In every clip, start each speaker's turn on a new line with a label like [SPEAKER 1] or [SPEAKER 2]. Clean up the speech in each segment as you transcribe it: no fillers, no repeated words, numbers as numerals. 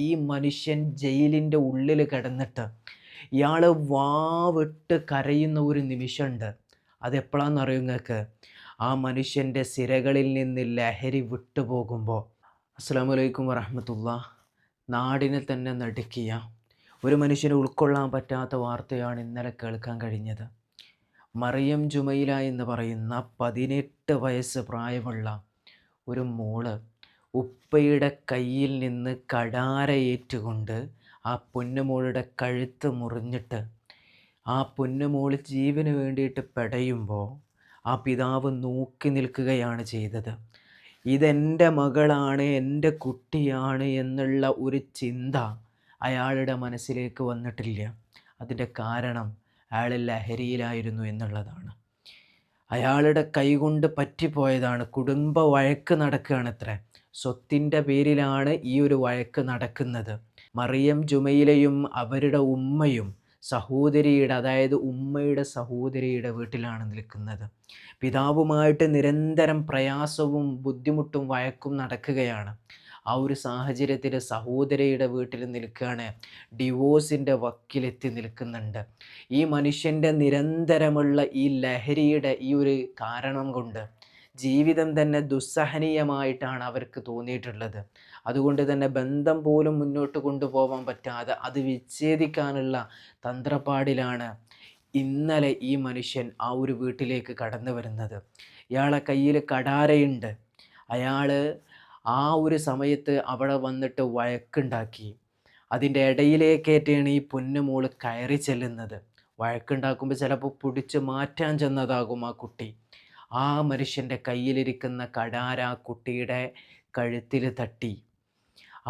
[SPEAKER 1] ഈ മനുഷ്യൻ ജയിലിൻ്റെ ഉള്ളിൽ കിടന്നിട്ട് ഇയാൾ വാവിട്ട് കരയുന്ന ഒരു നിമിഷമുണ്ട്. അതെപ്പോഴാണെന്നറിയോ നിങ്ങൾക്ക്? ആ മനുഷ്യൻ്റെ സിരകളിൽ നിന്ന് ലഹരി വിട്ടുപോകുമ്പോൾ. അസ്സലാമു അലൈക്കും വറഹ്മത്തുള്ളാഹ്. നാടിനെ തന്നെ നടുക്കിയ ഒരു മനുഷ്യന് ഉൾക്കൊള്ളാൻ പറ്റാത്ത വാർത്തയാണ് ഇന്നലെ കേൾക്കാൻ കഴിഞ്ഞത്. മറിയം ജുമൈല എന്ന് പറയുന്ന 18 വയസ്സ് പ്രായമുള്ള ഒരു മോള് ഉപ്പയുടെ കയ്യിൽ നിന്ന് കടാരയേറ്റുകൊണ്ട് ആ പൊന്നുമോളുടെ കഴുത്ത് മുറിഞ്ഞിട്ട് ആ പൊന്നുമോള് ജീവന് വേണ്ടിയിട്ട് പെടയുമ്പോൾ ആ പിതാവ് നോക്കി നിൽക്കുകയാണ് ചെയ്തത്. ഇതെൻ്റെ മകളാണ്, എൻ്റെ കുട്ടിയാണ് എന്നുള്ള ഒരു ചിന്ത അയാളുടെ മനസ്സിലേക്ക് വന്നിട്ടില്ല. അതിൻ്റെ കാരണം അയാൾ ലഹരിയിലായിരുന്നു എന്നുള്ളതാണ്. അയാളുടെ കൈകൊണ്ട് പറ്റിപ്പോയതാണ്. കുടുംബ വഴക്ക് നടക്കുകയാണത്രേ. സ്വത്തിൻ്റെ പേരിലാണ് ഈ ഒരു വഴക്ക് നടക്കുന്നത്. മറിയം ജുമൈലയും അവരുടെ ഉമ്മയും സഹോദരിയുടെ, അതായത് ഉമ്മയുടെ സഹോദരിയുടെ വീട്ടിലാണ് നിൽക്കുന്നത്. പിതാവുമായിട്ട് നിരന്തരം പ്രയാസവും ബുദ്ധിമുട്ടും വഴക്കും നടക്കുകയാണ്. ആ ഒരു സാഹചര്യത്തിൽ സഹോദരിയുടെ വീട്ടിൽ നിൽക്കുകയാണ്. ഡിവോഴ്സിൻ്റെ വക്കിലെത്തി നിൽക്കുന്നുണ്ട്. ഈ മനുഷ്യൻ്റെ നിരന്തരമുള്ള ഈ ലഹരിയുടെ ഈ ഒരു കാരണം കൊണ്ട് ജീവിതം തന്നെ ദുസ്സഹനീയമായിട്ടാണ് അവർക്ക് തോന്നിയിട്ടുള്ളത്. അതുകൊണ്ട് തന്നെ ബന്ധം പോലും മുന്നോട്ട് കൊണ്ടുപോകാൻ പറ്റാതെ അത് വിച്ഛേദിക്കാനുള്ള തന്ത്രപ്പാടിലാണ് ഇന്നലെ ഈ മനുഷ്യൻ ആ ഒരു വീട്ടിലേക്ക് കടന്നു വരുന്നത്. ഇയാളെ കയ്യിൽ കടാരയുണ്ട്. അയാൾ ആ ഒരു സമയത്ത് അവിടെ വന്നിട്ട് വഴക്കുണ്ടാക്കി. അതിൻ്റെ ഇടയിലേക്കേറ്റാണ് ഈ പൊന്നുമോള് കയറി ചെല്ലുന്നത്. വഴക്കുണ്ടാക്കുമ്പോൾ ചിലപ്പോൾ പിടിച്ച് മാറ്റാൻ ചെന്നതാകും ആ കുട്ടി. ആ മനുഷ്യൻ്റെ കയ്യിലിരിക്കുന്ന കടാര ആ കുട്ടിയുടെ കഴുത്തിൽ തട്ടി.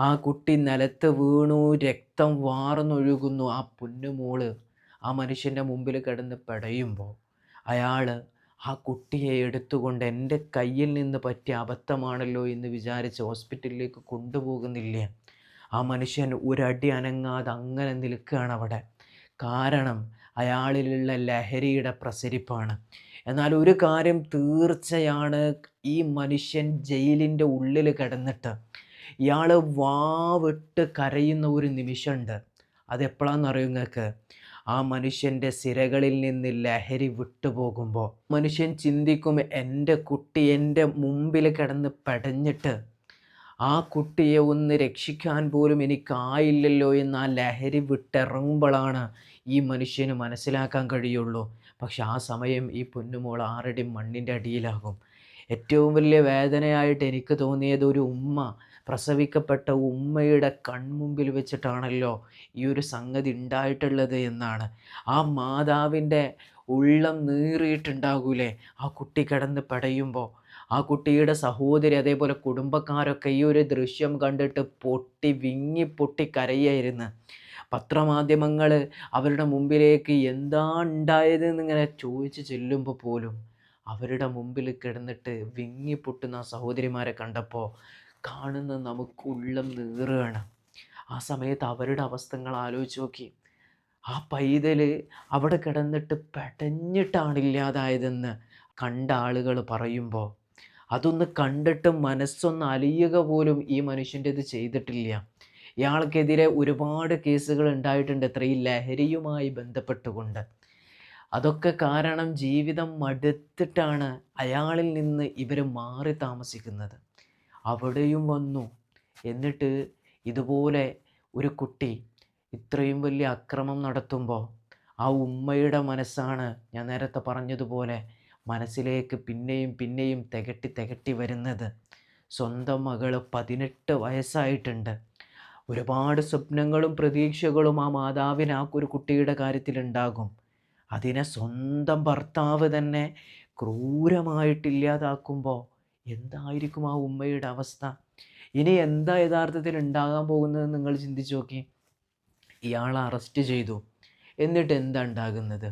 [SPEAKER 1] ആ കുട്ടി നിലത്ത് വീണു, രക്തം വാർന്നൊഴുകുന്നു. ആ പൊന്നുമോള് ആ മനുഷ്യൻ്റെ മുമ്പിൽ കിടന്ന് പിടയുമ്പോൾ അയാൾ ആ കുട്ടിയെ എടുത്തുകൊണ്ട് എൻ്റെ കയ്യിൽ നിന്ന് പറ്റിയ അബദ്ധമാണല്ലോ എന്ന് വിചാരിച്ച് ഹോസ്പിറ്റലിലേക്ക് കൊണ്ടുപോകുന്നില്ല. ആ മനുഷ്യൻ ഒരടി അനങ്ങാതെ അങ്ങനെ നിൽക്കുകയാണ് അവിടെ. കാരണം അയാളിലുള്ള ലഹരിയുടെ പ്രസരിപ്പാണ്. എന്നാൽ ഒരു കാര്യം തീർച്ചയാണ്, ഈ മനുഷ്യൻ ജയിലിൻ്റെ ഉള്ളിൽ കിടന്നിട്ട് ഇയാൾ വാവിട്ട് കരയുന്ന ഒരു നിമിഷമുണ്ട്. അതെപ്പോഴാണെന്നറിയോ നിങ്ങൾക്ക്? ആ മനുഷ്യൻ്റെ സിരകളിൽ നിന്ന് ലഹരി വിട്ടുപോകുമ്പോൾ മനുഷ്യൻ ചിന്തിക്കും, എൻ്റെ കുട്ടി എൻ്റെ മുമ്പിൽ കിടന്ന് പെടഞ്ഞിട്ട് ആ കുട്ടിയെ ഒന്ന് രക്ഷിക്കാൻ പോലും എനിക്കായില്ലല്ലോ എന്ന് ആ ലഹരി വിട്ടിറങ്ങുമ്പോഴാണ് ഈ മനുഷ്യന് മനസ്സിലാക്കാൻ കഴിയുള്ളൂ. പക്ഷെ ആ സമയം ഈ പൊന്നുമോൾ 6 അടി മണ്ണിൻ്റെ അടിയിലാകും. ഏറ്റവും വലിയ വേദനയായിട്ട് എനിക്ക് തോന്നിയത്, ഒരു ഉമ്മ, പ്രസവിക്കപ്പെട്ട ഉമ്മയുടെ കൺമുമ്പിൽ വെച്ചിട്ടാണല്ലോ ഈ ഒരു സംഗതി ഉണ്ടായിട്ടുള്ളത് എന്നാണ്. ആ മാതാവിൻ്റെ ഉള്ളം നീറിയിട്ടുണ്ടാകൂലേ ആ കുട്ടി കിടന്ന് പെടയുമ്പോൾ. ആ കുട്ടിയുടെ സഹോദരി അതേപോലെ കുടുംബക്കാരൊക്കെ ഈ ഒരു ദൃശ്യം കണ്ടിട്ട് പൊട്ടി കരയായിരുന്നു. പത്രമാധ്യമങ്ങൾ അവരുടെ മുമ്പിലേക്ക് എന്താ ഉണ്ടായതെന്ന് ഇങ്ങനെ ചോദിച്ച് ചെല്ലുമ്പോൾ പോലും അവരുടെ മുമ്പിൽ കിടന്നിട്ട് വിങ്ങിപ്പൊട്ടുന്ന സഹോദരിമാരെ കണ്ടപ്പോൾ കാണുന്ന നമുക്ക് ഉള്ളം നീറുകയാണ്. ആ സമയത്ത് അവരുടെ അവസ്ഥകൾ ആലോചിച്ച് നോക്കി. ആ പൈതൽ അവിടെ കിടന്നിട്ട് പെടഞ്ഞിട്ടാണ് ഇല്ലാതായതെന്ന് കണ്ട ആളുകൾ പറയുമ്പോൾ അതൊന്ന് കണ്ടിട്ട് മനസ്സൊന്ന് അലിയുക പോലും ഈ മനുഷ്യൻ്റെത് ചെയ്തിട്ടില്ല. ഇയാൾക്കെതിരെ ഒരുപാട് കേസുകൾ ഉണ്ടായിട്ടുണ്ട് ഈ ലഹരിയുമായി ബന്ധപ്പെട്ടുകൊണ്ട്. അതൊക്കെ കാരണം ജീവിതം മടുത്തിട്ടാണ് അയാളിൽ നിന്ന് ഇവർ മാറി താമസിക്കുന്നത്. അവിടെയും വന്നു. എന്നിട്ട് ഇതുപോലെ ഒരു കുട്ടി ഇത്രയും വലിയ അക്രമം നടത്തുമ്പോൾ ആ ഉമ്മയുടെ മനസ്സാണ് ഞാൻ നേരത്തെ പറഞ്ഞതുപോലെ മനസ്സിലേക്ക് പിന്നെയും പിന്നെയും തികട്ടി വരുന്നത്. സ്വന്തം മകൾ 18 വയസ്സായിട്ടുണ്ട്. ഒരുപാട് സ്വപ്നങ്ങളും പ്രതീക്ഷകളും ആ മാതാവിന് ആ ഒരു കുട്ടിയുടെ കാര്യത്തിലുണ്ടാകും. അതിനെ സ്വന്തം ഭർത്താവ് തന്നെ ക്രൂരമായിട്ടില്ലാതാക്കുമ്പോൾ എന്തായിരിക്കും ആ ഉമ്മയുടെ അവസ്ഥ? ഇനി എന്താ യഥാർത്ഥത്തിൽ ഉണ്ടാകാൻ പോകുന്നത് നിങ്ങൾ ചിന്തിച്ച് നോക്കി. ഇയാളെ അറസ്റ്റ് ചെയ്തു. എന്നിട്ട് എന്താ ഉണ്ടാകുന്നത്?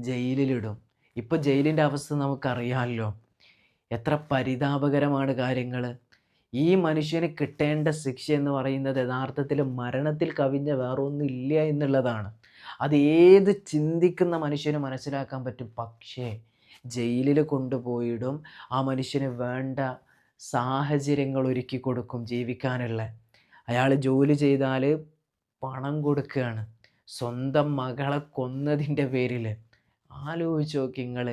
[SPEAKER 1] ജയിലിലിടും. ഇപ്പോൾ ജയിലിൻ്റെ അവസ്ഥ നമുക്കറിയാമല്ലോ. എത്ര പരിതാപകരമാണ് കാര്യങ്ങൾ. ഈ മനുഷ്യന് കിട്ടേണ്ട ശിക്ഷ എന്ന് പറയുന്നത് യഥാർത്ഥത്തിൽ മരണത്തിൽ കവിഞ്ഞ വേറൊന്നുമില്ല എന്നുള്ളതാണ്. അത് ഏത് ചിന്തിക്കുന്ന മനുഷ്യന് മനസ്സിലാക്കാൻ പറ്റും. പക്ഷേ ജയിലിൽ കൊണ്ടുപോയിടും. ആ മനുഷ്യന് വേണ്ട സാഹചര്യങ്ങൾ ഒരുക്കി കൊടുക്കും ജീവിക്കാനുള്ള. അയാൾ ജോലി ചെയ്താൽ പണം കൊടുക്കുകയാണ് സ്വന്തം മകളെ കൊന്നതിൻ്റെ പേരിൽ. ആലോചിച്ച് നോക്കി നിങ്ങൾ,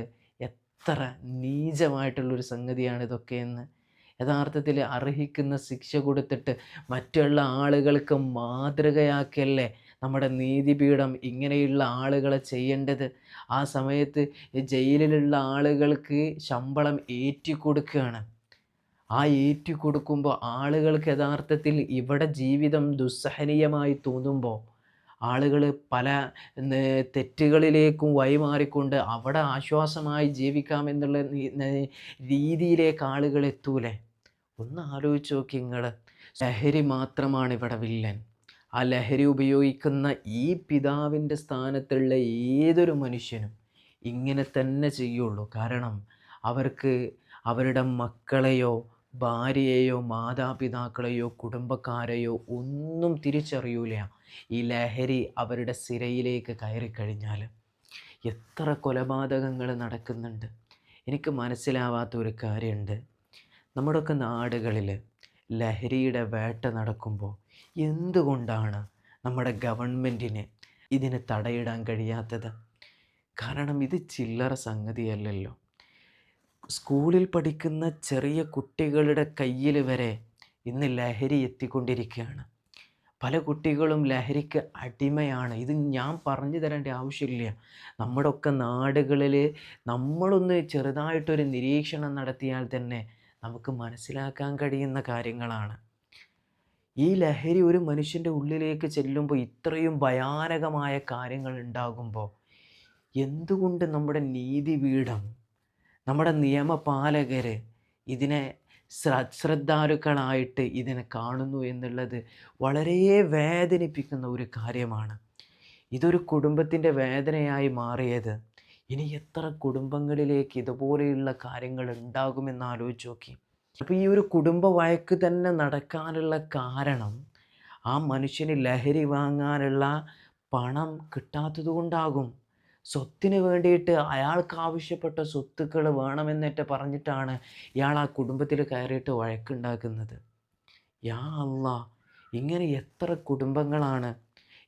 [SPEAKER 1] എത്ര നീചമായിട്ടുള്ളൊരു സംഗതിയാണ് ഇതൊക്കെയെന്ന്. യഥാർത്ഥത്തിൽ അർഹിക്കുന്ന ശിക്ഷ കൊടുത്തിട്ട് മറ്റുള്ള ആളുകൾക്ക് മാതൃകയാക്കല്ലേ നമ്മുടെ നീതിപീഠം ഇങ്ങനെയുള്ള ആളുകളെ ചെയ്യേണ്ടത്. ആ സമയത്ത് ഈ ജയിലിലുള്ള ആളുകൾക്ക് ശമ്പളം ഏറ്റിക്കൊടുക്കുകയാണ്. ആ ഏറ്റിക്കൊടുക്കുമ്പോൾ ആളുകൾക്ക് യഥാർത്ഥത്തിൽ ഇവിടെ ജീവിതം ദുസ്സഹനീയമായി തോന്നുമ്പോൾ ആളുകൾ പല തെറ്റുകളിലേക്കും വഴിമാറിക്കൊണ്ട് അവിടെ ആശ്വാസമായി ജീവിക്കാമെന്നുള്ള രീതിയിലേക്ക് ആളുകൾ എത്തൂലേ? ഒന്ന് ആലോചിച്ച് നോക്കി നിങ്ങൾ. ലഹരി മാത്രമാണ് ഇവിടെ വില്ലൻ. ആ ലഹരി ഉപയോഗിക്കുന്ന ഈ പിതാവിൻ്റെ സ്ഥാനത്തുള്ള ഏതൊരു മനുഷ്യനും ഇങ്ങനെ തന്നെ ചെയ്യുള്ളൂ. കാരണം അവർക്ക് അവരുടെ മക്കളെയോ ഭാര്യയെയോ മാതാപിതാക്കളെയോ കുടുംബക്കാരെയോ ഒന്നും തിരിച്ചറിയൂല. ഈ ലഹരി അവരുടെ സിരയിലേക്ക് കയറിക്കഴിഞ്ഞാൽ എത്ര കൊലപാതകങ്ങൾ നടക്കുന്നുണ്ട്. എനിക്ക് മനസ്സിലാവാത്ത ഒരു കാര്യമുണ്ട്. നമ്മുടെയൊക്കെ നാടുകളിൽ ലഹരിയുടെ വേട്ട നടക്കുമ്പോൾ എന്തുകൊണ്ടാണ് നമ്മുടെ ഗവൺമെൻറ്റിന് ഇതിന് തടയിടാൻ കഴിയാത്തത്? കാരണം ഇത് ചില്ലറ സംഗതിയല്ലല്ലോ. സ്കൂളിൽ പഠിക്കുന്ന ചെറിയ കുട്ടികളുടെ കയ്യിൽ വരെ ഇന്ന് ലഹരി എത്തിക്കൊണ്ടിരിക്കുകയാണ്. പല കുട്ടികളും ലഹരിക്ക് അടിമയാണ്. ഇത് ഞാൻ പറഞ്ഞു തരേണ്ട ആവശ്യമില്ല. നമ്മുടെയൊക്കെ നാടുകളിൽ നമ്മളൊന്ന് ചെറുതായിട്ടൊരു നിരീക്ഷണം നടത്തിയാൽ തന്നെ നമുക്ക് മനസ്സിലാക്കാൻ കഴിയുന്ന കാര്യങ്ങളാണ്. ഈ ലഹരി ഒരു മനുഷ്യൻ്റെ ഉള്ളിലേക്ക് ചെല്ലുമ്പോൾ ഇത്രയും ഭയാനകമായ കാര്യങ്ങൾ ഉണ്ടാകുമ്പോൾ എന്തുകൊണ്ട് നമ്മുടെ നീതിപീഠം, നമ്മുടെ നിയമപാലകർ ഇതിനെ ശ്രദ്ധാലുക്കളായിട്ട് ഇതിനെ കാണുന്നു എന്നുള്ളത് വളരെ വേദനിപ്പിക്കുന്ന ഒരു കാര്യമാണ്. ഇതൊരു കുടുംബത്തിൻ്റെ വേദനയായി മാറിയത് ഇനി എത്ര കുടുംബങ്ങളിലേക്ക് ഇതുപോലെയുള്ള കാര്യങ്ങൾ ഉണ്ടാകുമെന്ന് ആലോചിച്ച് നോക്കി. അപ്പോൾ ഈ ഒരു കുടുംബ വഴക്ക് തന്നെ നടക്കാനുള്ള കാരണം ആ മനുഷ്യന് ലഹരി വാങ്ങാനുള്ള പണം കിട്ടാത്തത് കൊണ്ടാകും. സ്വത്തിന് വേണ്ടിയിട്ട് അയാൾക്ക് ആവശ്യപ്പെട്ട സ്വത്തുക്കൾ വേണമെന്നേറ്റ പറഞ്ഞിട്ടാണ് ഇയാൾ ആ കുടുംബത്തിൽ കയറിയിട്ട് വഴക്കുണ്ടാക്കുന്നത്. യാ അല്ലാ, ഇങ്ങനെ എത്ര കുടുംബങ്ങളാണ്.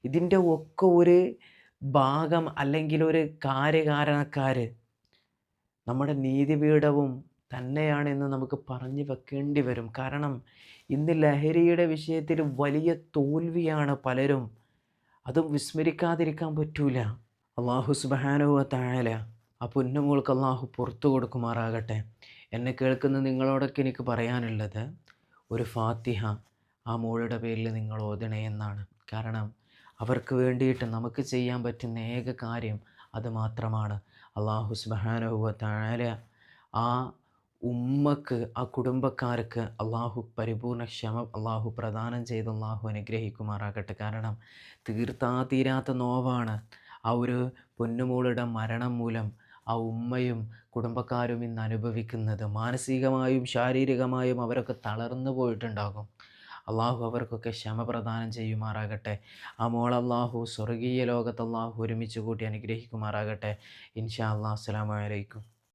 [SPEAKER 1] ഇതിൻ്റെ ഒക്കെ ഒരു ഭാഗം അല്ലെങ്കിൽ ഒരു കാര്യകാരണക്കാർ നമ്മുടെ നീതിപീഠവും തന്നെയാണെന്ന് നമുക്ക് പറഞ്ഞു വെക്കേണ്ടി വരും. കാരണം ഇന്ന് ലഹരിയുടെ വിഷയത്തിൽ വലിയ തോൽവിയാണ് പലരും. അതും വിസ്മരിക്കാതിരിക്കാൻ പറ്റൂല. അള്ളാഹു സുബ്ഹാനഹു വ തആല ആ പൊന്നുമോൾക്ക് അള്ളാഹു പുറത്തു കൊടുക്കുമാറാകട്ടെ. എന്നെ കേൾക്കുന്ന നിങ്ങളോടൊക്കെ എനിക്ക് പറയാനുള്ളത്, ഒരു ഫാത്തിഹ ആ മോളുടെ പേരിൽ നിങ്ങൾ ഓതണേ എന്നാണ്. കാരണം അവർക്ക് വേണ്ടിയിട്ട് നമുക്ക് ചെയ്യാൻ പറ്റുന്ന ഏക കാര്യം അത് മാത്രമാണ്. അള്ളാഹു സുബ്ഹാനഹു വ തആല ആ ഉമ്മക്ക്, ആ കുടുംബക്കാർക്ക് അള്ളാഹു പരിപൂർണ്ണ ക്ഷമ അള്ളാഹു പ്രദാനം ചെയ്ത് അള്ളാഹു അനുഗ്രഹിക്കുമാറാകട്ടെ. കാരണം തീരാത്ത നോവാണ് ആ ഒരു പൊന്നുമോളുടെ മരണം മൂലം ആ ഉമ്മയും കുടുംബക്കാരും ഇന്ന് അനുഭവിക്കുന്നത്. മാനസികമായും ശാരീരികമായും അവരൊക്കെ തളർന്നു പോയിട്ടുണ്ടാകും. അള്ളാഹു അവർക്കൊക്കെ ക്ഷമ പ്രദാനം ചെയ്യുമാറാകട്ടെ. ആ മോൾ അള്ളാഹു സ്വർഗീയ ലോകത്ത് അള്ളാഹു ഒരുമിച്ച് കൂട്ടി അനുഗ്രഹിക്കുമാറാകട്ടെ. ഇൻഷാ അല്ലാഹ്. അസ്സലാമു അലൈക്കും.